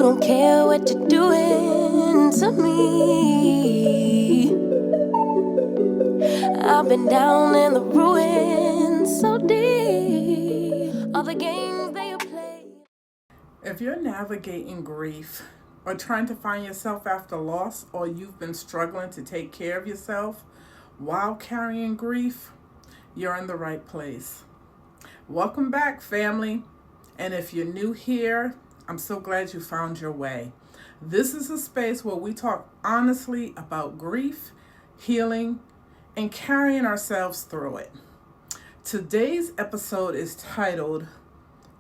don't care what you're doing to me. I've been down in the ruins so deep. All the games they play. If you're navigating grief or trying to find yourself after loss, or you've been struggling to take care of yourself while carrying grief, you're in the right place. Welcome back, family. And if you're new here, I'm so glad you found your way. This is a space where we talk honestly about grief, healing, and carrying ourselves through it. Today's episode is titled,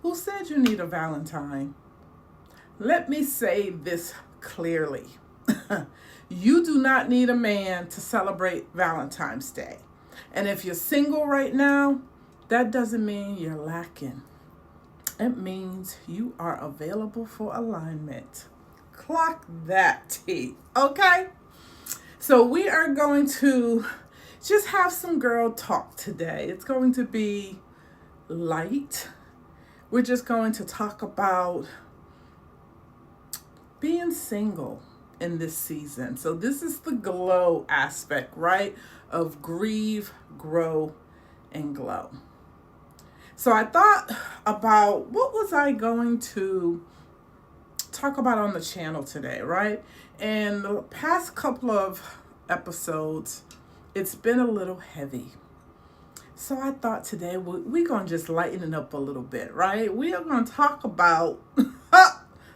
Who Said You Need a Valentine? Let me say this clearly. You do not need a man to celebrate Valentine's Day. And if you're single right now, that doesn't mean you're lacking. It means you are available for alignment. Clock that T, okay? So we are going to just have some girl talk today. It's going to be light. We're just going to talk about being single in this season. So this is the glow aspect, right? Of grieve, grow, and glow. So I thought about what was I going to talk about on the channel today, right? And the past couple of episodes, it's been a little heavy. So I thought today we're going to just lighten it up a little bit, right? We are going to talk about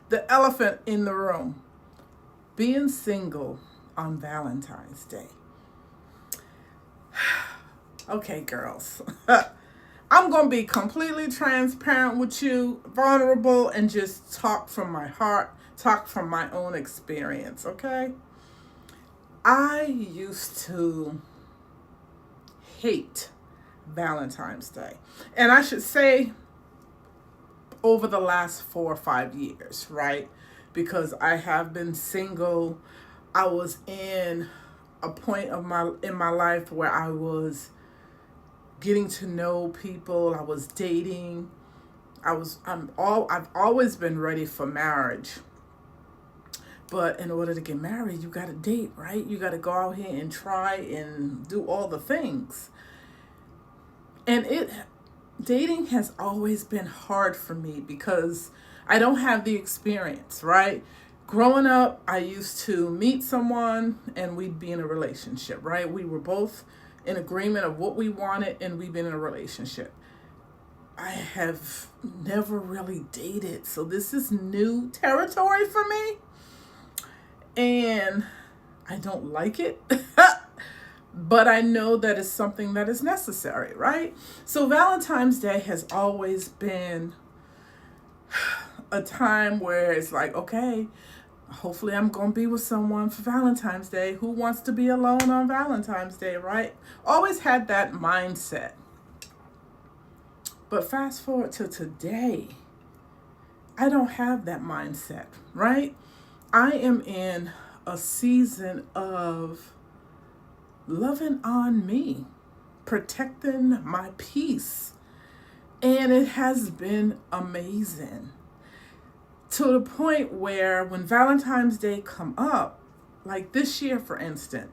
the elephant in the room, being single on Valentine's Day. Okay, girls. I'm going to be completely transparent with you, vulnerable, and just talk from my heart, talk from my own experience, okay? I used to hate Valentine's Day. And I should say over the last 4 or 5 years, right? Because I have been single. I was in a point of in my life where I was getting to know people. I was dating. I've always been ready for marriage. But in order to get married, you got to date, right? You got to go out here and try and do all the things. And dating has always been hard for me because I don't have the experience, right? Growing up, I used to meet someone and we'd be in a relationship, right? We were both in agreement of what we wanted and we've been in a relationship. I have never really dated, so this is new territory for me. And I don't like it, but I know that it's something that is necessary, right? So Valentine's Day has always been a time where it's like, okay, hopefully I'm going to be with someone for Valentine's Day. Who wants to be alone on Valentine's Day, right? Always had that mindset. But fast forward to today, I don't have that mindset, right? I am in a season of loving on me, protecting my peace. And it has been amazing. To the point where when Valentine's Day come up, like this year, for instance,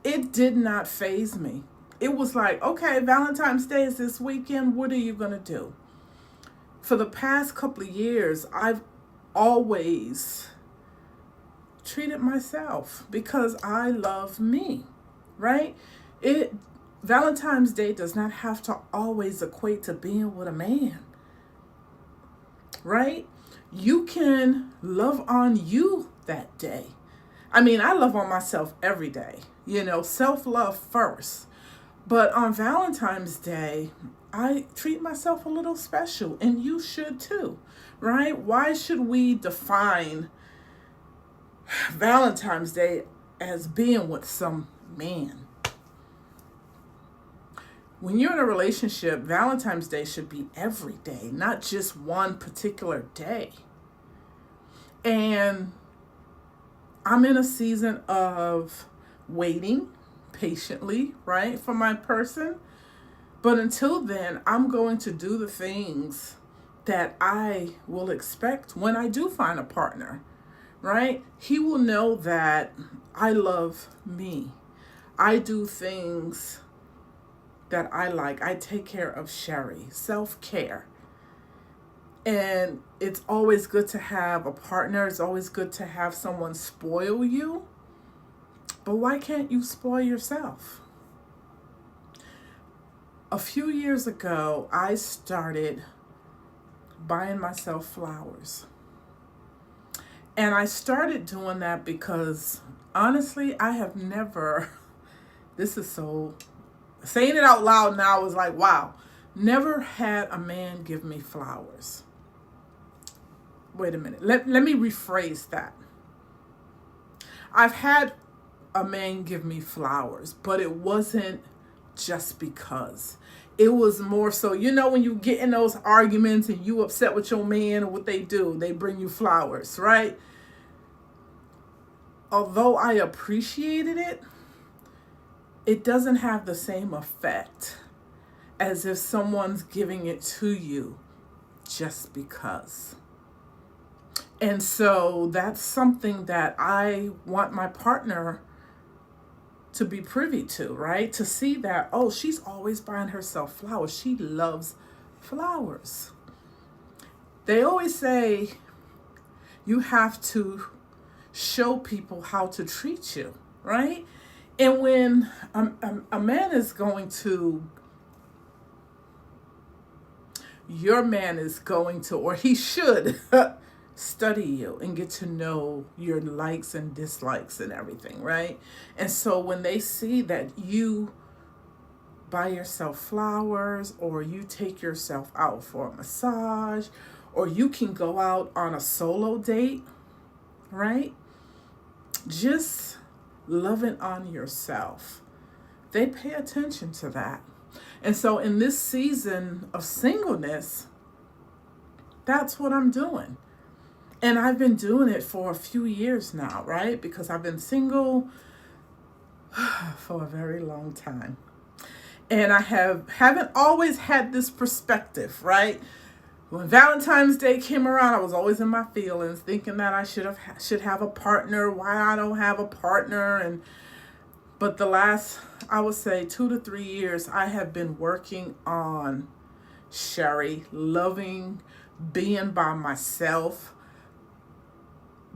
it did not faze me. It was like, okay, Valentine's Day is this weekend. What are you going to do? For the past couple of years, I've always treated myself because I love me, right? Valentine's Day does not have to always equate to being with a man, right? You can love on you that day. I mean, I love on myself every day, self-love first. But on Valentine's Day, I treat myself a little special, and you should too, right? Why should we define Valentine's Day as being with some man? When you're in a relationship, Valentine's Day should be every day, not just one particular day. And I'm in a season of waiting patiently, right, for my person. But until then, I'm going to do the things that I will expect when I do find a partner. right? He will know that I love me. I do things that I like. I take care of Cherie. Self-care. And it's always good to have a partner. It's always good to have someone spoil you. But why can't you spoil yourself? A few years ago, I started buying myself flowers. And I started doing that because, honestly, I have never, this is so, saying it out loud now is like, wow, never had a man give me flowers. Wait a minute. Let me rephrase that. I've had a man give me flowers, but it wasn't just because. It was more so, you know, when you get in those arguments and you upset with your man and what they do, they bring you flowers, right? Although I appreciated it, it doesn't have the same effect as if someone's giving it to you just because. And so that's something that I want my partner to be privy to, right? To see that, oh, she's always buying herself flowers. She loves flowers. They always say you have to show people how to treat you, right? And when a man is going to, your man is going to, or he should study you and get to know your likes and dislikes and everything, right? And so when they see that you buy yourself flowers, or you take yourself out for a massage, or you can go out on a solo date, right? Just loving on yourself. They pay attention to that. And so in this season of singleness, that's what I'm doing. And I've been doing it for a few years now, right? Because I've been single for a very long time. And I haven't always had this perspective, right? When Valentine's Day came around, I was always in my feelings, thinking that I should have a partner, why I don't have a partner. But the last, I would say 2 to 3 years, I have been working on Cherie, loving, being by myself,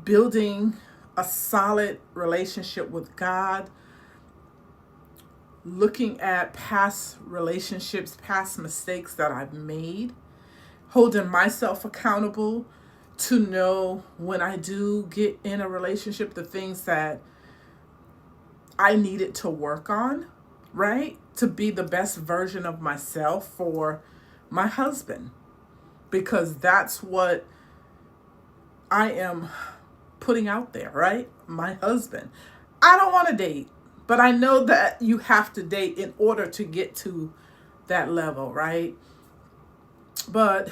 building a solid relationship with God, looking at past relationships, past mistakes that I've made, holding myself accountable to know when I do get in a relationship, the things that I needed to work on, right? To be the best version of myself for my husband. Because that's what I am putting out there, right? My husband. I don't want to date, but I know that you have to date in order to get to that level, right? But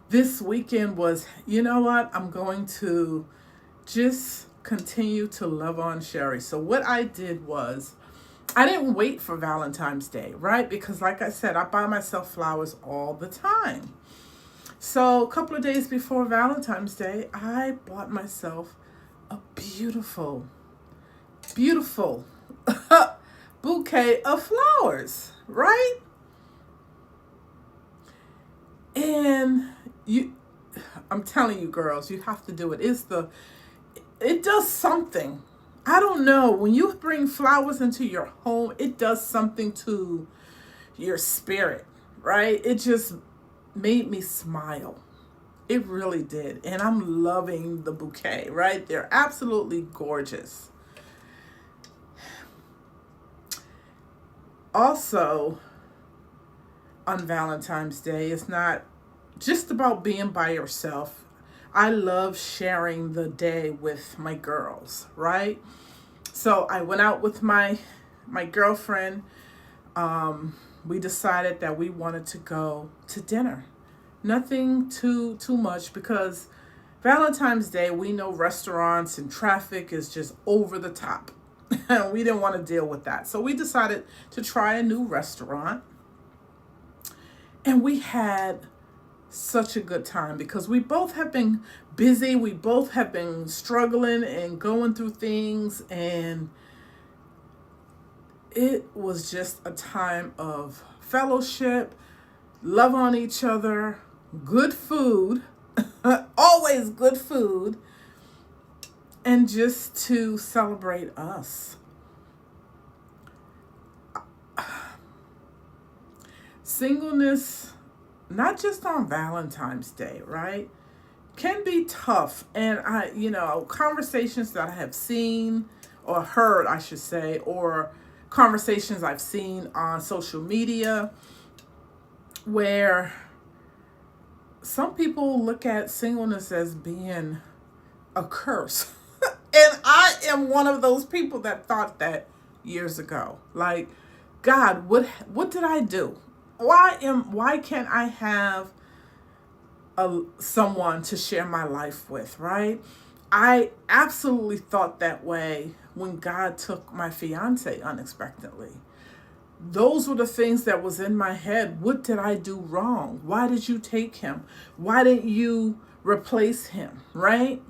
this weekend was, you know what? I'm going to just continue to love on Cherie. So what I did was, I didn't wait for Valentine's Day, right? Because like I said, I buy myself flowers all the time. So a couple of days before Valentine's Day, I bought myself a beautiful, beautiful bouquet of flowers, right? And I'm telling you, girls, you have to do it. It does something. I don't know. When you bring flowers into your home, it does something to your spirit, right? It just made me smile. It really did. And I'm loving the bouquet, right? They're absolutely gorgeous. Also, on Valentine's Day, it's not just about being by yourself. I love sharing the day with my girls, right? So I went out with my girlfriend. We decided that we wanted to go to dinner. Nothing too much, because Valentine's Day, we know restaurants and traffic is just over the top. We didn't want to deal with that. So we decided to try a new restaurant. And we had such a good time because we both have been busy. We both have been struggling and going through things. And it was just a time of fellowship, love on each other, good food, always good food, and just to celebrate us. Singleness, not just on Valentine's Day, right, can be tough. And conversations that I have seen or heard, I should say, or conversations I've seen on social media where some people look at singleness as being a curse. And I am one of those people that thought that years ago. Like, God, what did I do? Why can't I have someone to share my life with, right? I absolutely thought that way when God took my fiance unexpectedly. Those were the things that was in my head. What did I do wrong? Why did you take him? Why didn't you replace him, right?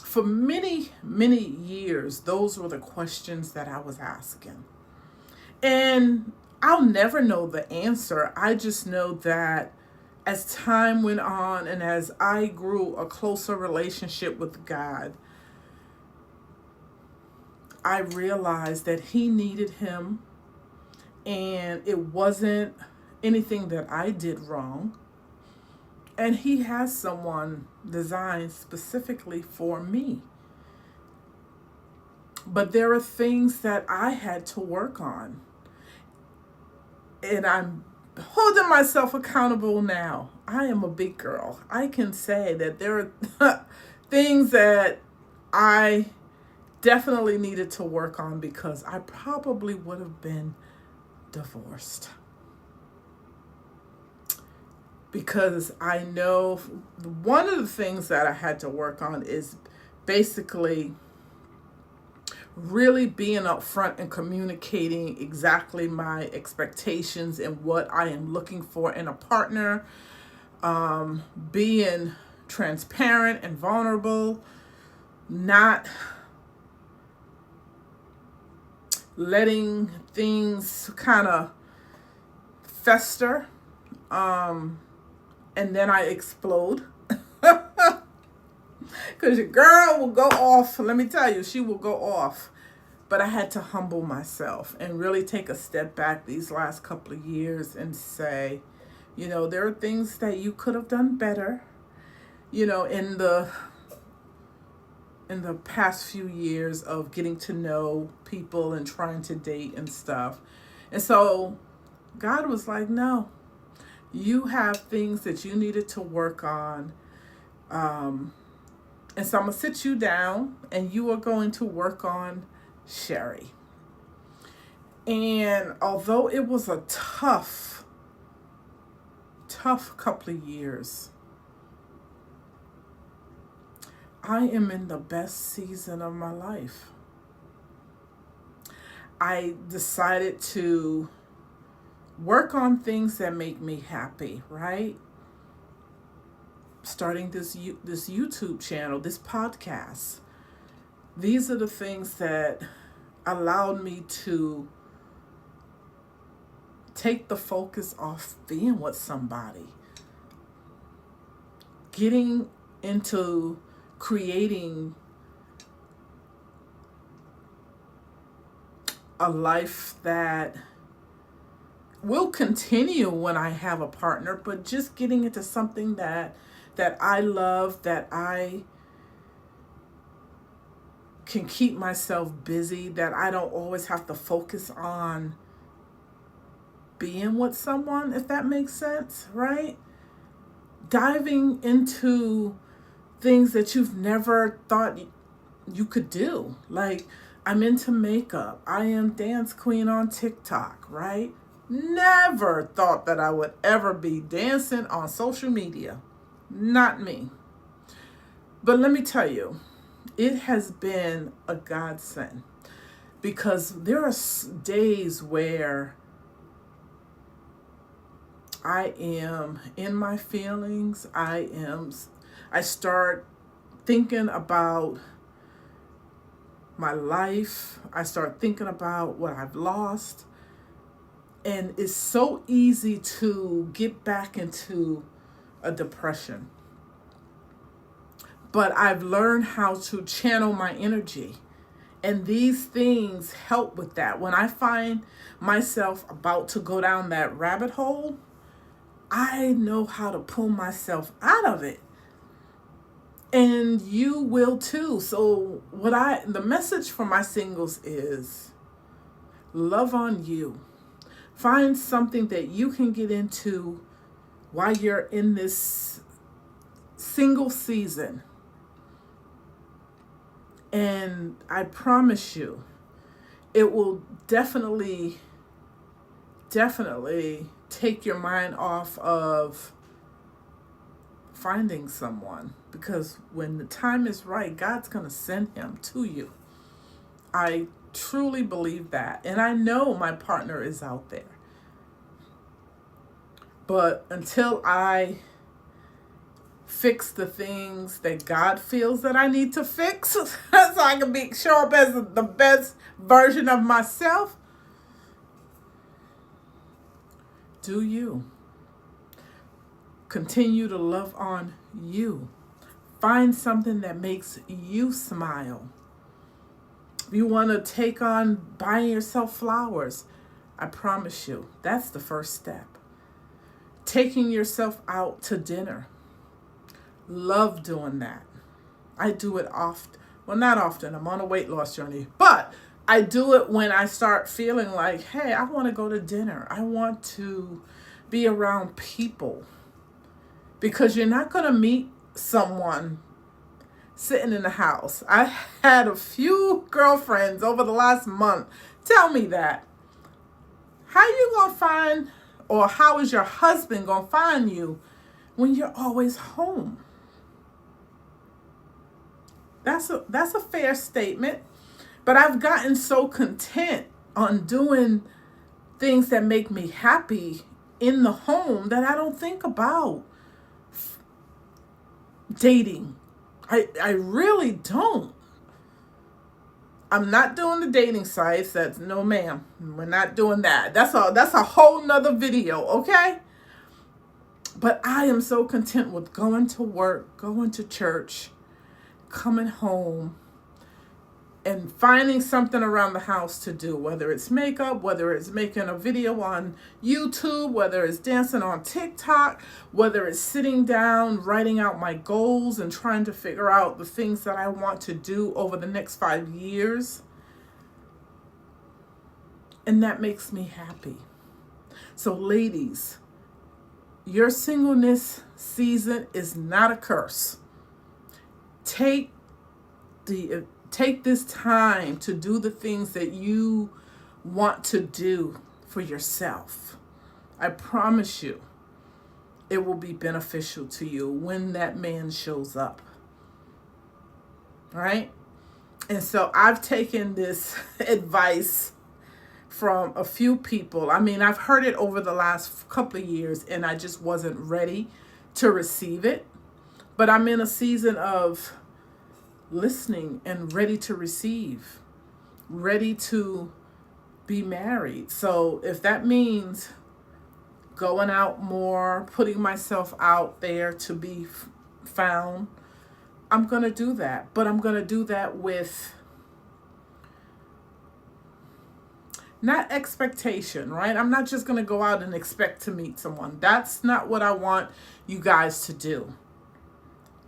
For many, many years, those were the questions that I was asking. And I'll never know the answer. I just know that as time went on and as I grew a closer relationship with God, I realized that he needed him, and it wasn't anything that I did wrong. And he has someone designed specifically for me. But there are things that I had to work on. And I'm holding myself accountable now. I am a big girl. I can say that there are things that I definitely needed to work on because I probably would have been divorced. Because I know one of the things that I had to work on is basically really being upfront and communicating exactly my expectations and what I am looking for in a partner, being transparent and vulnerable, not letting things kind of fester, and then I explode. Because your girl will go off. Let me tell you, she will go off. But I had to humble myself and really take a step back these last couple of years and say, there are things that you could have done better, in the past few years of getting to know people and trying to date and stuff. And so God was like, no, you have things that you needed to work on. And so I'm going to sit you down and you are going to work on Cherie. And although it was a tough couple of years, I am in the best season of my life. I decided to work on things that make me happy, right? Starting this YouTube channel, this podcast. These are the things that allowed me to take the focus off being with somebody. Getting into creating a life that will continue when I have a partner, but just getting into something that I love, that I can keep myself busy, that I don't always have to focus on being with someone, if that makes sense, right? Diving into things that you've never thought you could do. Like, I'm into makeup. I am dance queen on TikTok, right? Never thought that I would ever be dancing on social media. Not me. But let me tell you, it has been a godsend, because there are days where I am in my feelings. I start thinking about my life. I start thinking about what I've lost. And it's so easy to get back into a depression. But I've learned how to channel my energy. And these things help with that. When I find myself about to go down that rabbit hole, I know how to pull myself out of it. And you will too. So the message for my singles is love on you. Find something that you can get into while you're in this single season. And I promise you, it will definitely take your mind off of finding someone. Because when the time is right, God's going to send him to you. I truly believe that. And I know my partner is out there. But until I fix the things that God feels that I need to fix so I can show up as the best version of myself, do you. Continue to love on you. Find something that makes you smile. If you want to take on buying yourself flowers, I promise you, that's the first step. Taking yourself out to dinner. Love doing that. I do it often. Well, not often. I'm on a weight loss journey. But I do it when I start feeling like, hey, I want to go to dinner. I want to be around people. Because you're not going to meet someone sitting in the house. I had a few girlfriends over the last month tell me that. How you going to find, or how is your husband going to find you when you're always home? That's a fair statement. But I've gotten so content on doing things that make me happy in the home that I don't think about dating. I really don't. I'm not doing the dating sites. That's no ma'am. We're not doing that. That's a whole nother video, okay? But I am so content with going to work, going to church, coming home, and finding something around the house to do, whether it's makeup, whether it's making a video on YouTube, whether it's dancing on TikTok, whether it's sitting down, writing out my goals and trying to figure out the things that I want to do over the next 5 years. And that makes me happy. So ladies, your singleness season is not a curse. Take this time to do the things that you want to do for yourself. I promise you, it will be beneficial to you when that man shows up. All right? And so I've taken this advice from a few people. I mean, I've heard it over the last couple of years and I just wasn't ready to receive it. But I'm in a season of listening and ready to receive, ready to be married. So if that means going out more, putting myself out there to be found, I'm going to do that. But I'm going to do that with not expectation, right? I'm not just going to go out and expect to meet someone. That's not what I want you guys to do.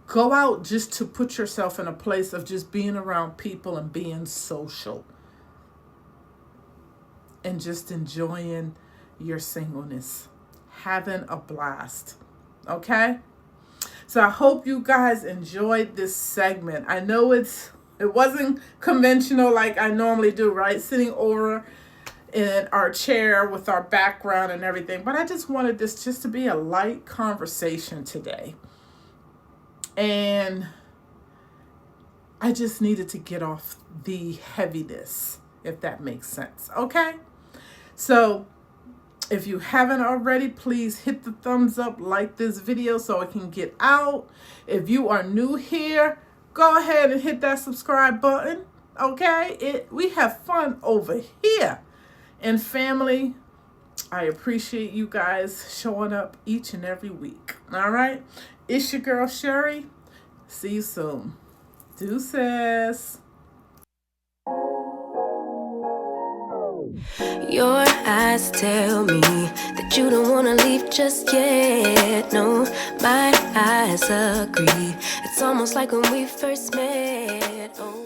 Go out just to put yourself in a place of just being around people and being social. And just enjoying your singleness. Having a blast. Okay? So I hope you guys enjoyed this segment. I know it wasn't conventional like I normally do, right? Sitting over in our chair with our background and everything. But I just wanted this just to be a light conversation today. And I just needed to get off the heaviness, if that makes sense. Okay? So If you haven't already, please hit the thumbs up, like this video so it can get out. If you are new here, go ahead and hit that subscribe button. Okay? We have fun over here. And family, I appreciate you guys showing up each and every week. All right? It's your girl, Cherie. See you soon. Deuces. Your eyes tell me that you don't wanna leave just yet. No, my eyes agree. It's almost like when we first met. Oh.